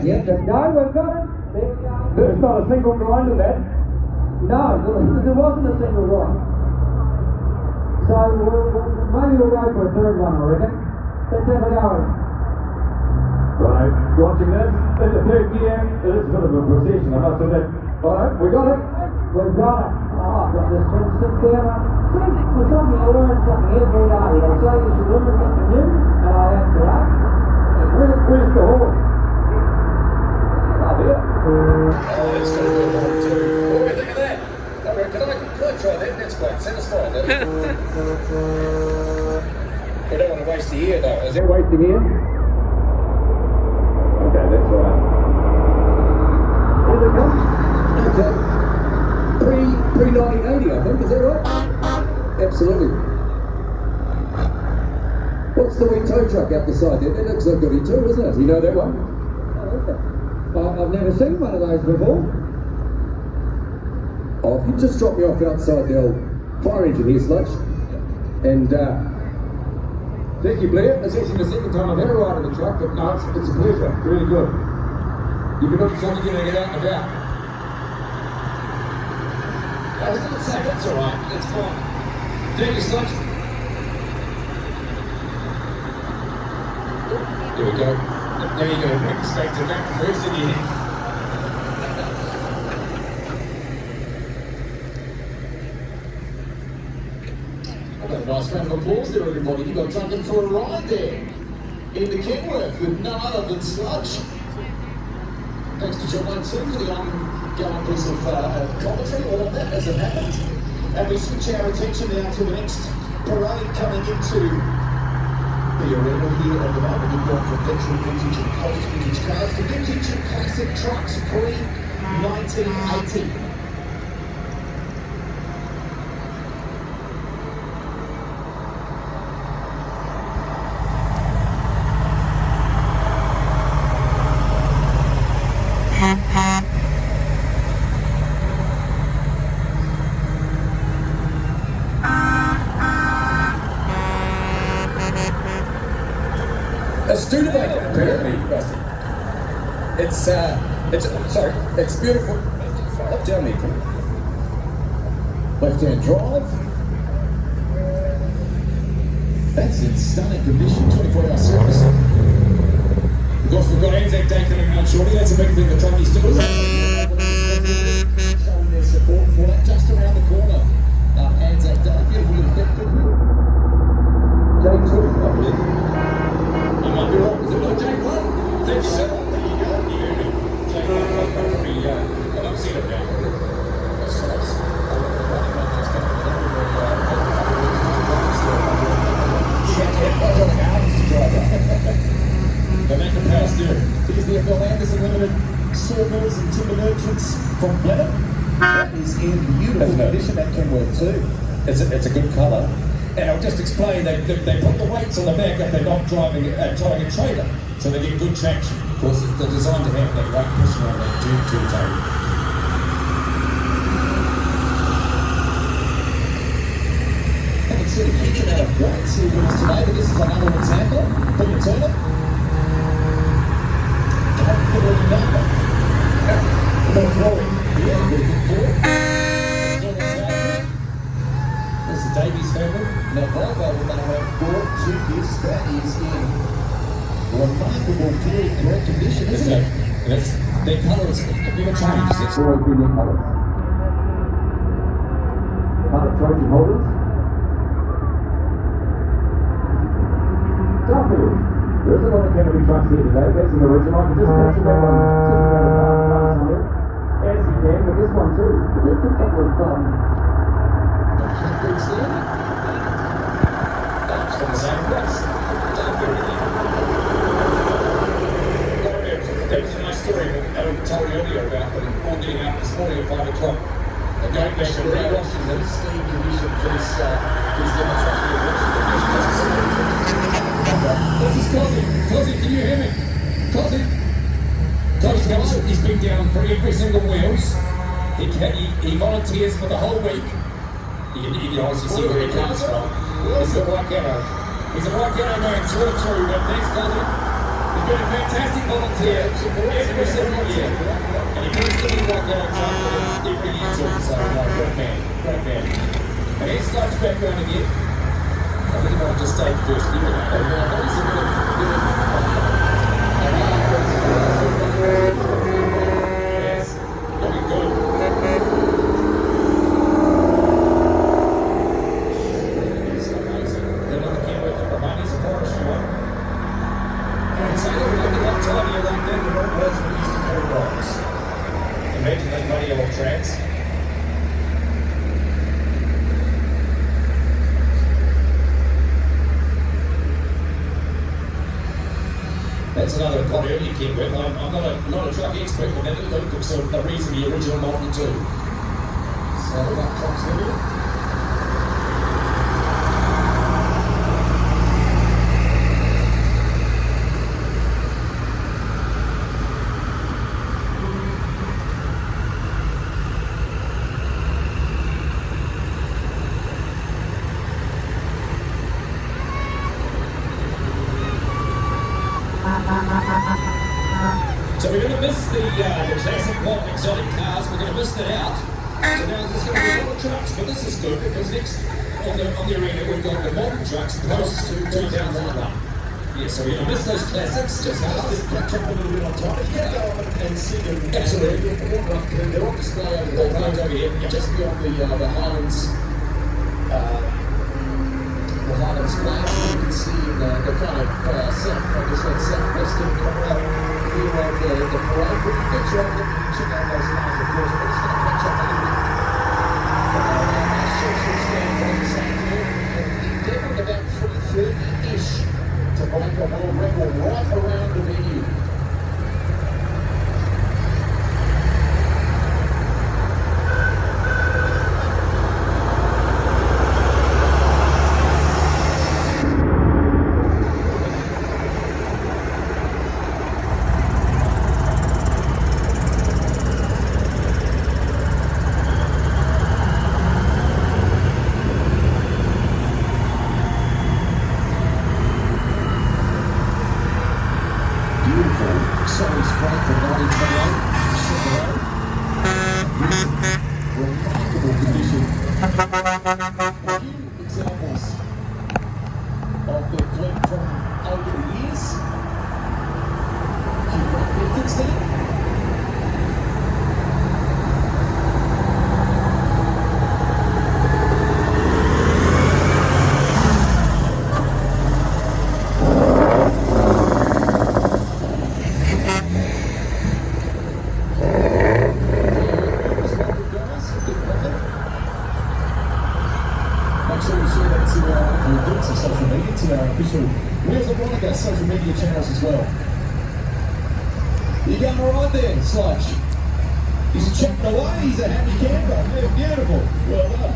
Yeah. No, we've got it. There's not a single grind in that. No, there wasn't a single one. So maybe we'll go for a third one, I reckon. Let's have a go. Right, watching this, in the third gear, it is a bit of a procession, I must admit. Alright, we got it. We've got it. Oh, I've got this for instance there. See, for something you learn something every day. They say you should learn something new, and I have today. Where's the horn? Oh, it's got a good horn too. Oh, look at that. Can I try that? That's quite satisfying. We don't want to waste the ear though. Is that wasting ear? Okay, that's all right. Here they come. Pre-1980, I think, is that right? Absolutely. What's the wee tow truck out the side there? That looks like a goodie too, isn't it? You know that one? I've never seen one of those before. Oh, if you just drop me off outside the old fire engine here, Sludge. And, Thank you, Blair. It's actually the second time I've ever ridden the truck, but no, it's a pleasure. Really good. You can look something you're going to get out and about. I was going to say, that's all right. That's fine. Thank you, Sludge. There we go. Now you're going to bring us back to that first in the end. A nice round of applause there, everybody. You got taken for a ride there in the Kenworth with no other than Sludge. Thanks to John Lane too for the ongoing piece of commentary. All of that hasn't happened. And we switch our attention now to the next parade coming into the arena here at the moment. We've gone from petrol vintage and post-vintage cars to vintage and classic trucks pre-1980. a Studebaker, apparently. It's beautiful. Up down there, left-hand drive. That's in stunning condition, 24-hour service. Of course, we've got Anzac Day coming around shortly. That's a big thing the truckies do. Showing their support for that just around the corner. Anzac Day, beautiful little bit. Jake Wood, I believe. I might be wrong. Is it not Jake Wood? Thank you, sir. There you go. You hear me? Jake Wood, I've seen it now. That's nice. The Wanaka Power Steering. Here's the FL Anderson Limited sawmills and timber merchants from Blenheim. That is in beautiful condition. That Kenworth too. It's a good colour. And I'll just explain, they put the weights on the back if they're not towing a trailer, so they get good traction. Of course, they're designed to have that weight pushing on that two table. Haven't seen a huge amount of weights here with us today, but this is another example. Put your turn it. Comfortable number. No flooring. Yeah, good floor. This is Davies family. Now Volvo will now have brought to this. That is in remarkable field correct condition, isn't it? Their colours have never changed. It's always been their colours. Trojan holders. Duffield. There is a lot of Kennedy trucks here today. That's an original. I can just mention that one. Just around the farm somewhere. As you can, but this one too. We've got a couple of That's from the same place. That was a nice story I told you earlier about them all getting out this morning at 5 o'clock. They're going back to re-washing them. Steam condition, please This is Cosy. Cosy, can you hear me? Cosy? He's been down for every single wheels. He volunteers for the whole week. You can obviously see where he comes from. It's the Waikato. He's a Waikato man through and through, but thanks, Cosy. He's been a fantastic volunteer every single year. And he puts the big one down every year too. So, great man. Great man. And here's Sludge back round again. I think he might have just stayed first year. That is a bit of yes, looking good. It's amazing. Then on the camera, the money's a forestry one. And so look at that tiny like that, the road was when we used to carry rocks. Imagine that money on tracks. That's another quite early kit with. I'm not a truck expert, but that looks a reasonably original Model 2. So that truck's limited. So we're going to miss the classic modern exotic cars. We're going to miss that out. So now there's going to be a lot of trucks, but this is good because next on the arena we've got the modern trucks close to 2001. Yeah, so we're going to miss those classics. Just catch up a little bit on time. Yeah, and see them. Absolutely. They're on display over here. Just beyond the Highlands. The Highlands flag. You can see the kind of southwestern corner. Here on the parade, but you get your own look and check out those cars, of course, but it's going to catch up a little bit. Social stand on this afternoon, endeavouring about 3:30-ish to break a world record right around the venue. Sorry, straight from 1928. Remarkable condition. A few examples of the fleet from over the years. Few great methods there. Make sure you share that to your groups of social media, to our official Wheels of Wanaka social media channels as well. You going alright there, Sludge? He's chatting away, he's a happy camper. Yeah, beautiful. Well done.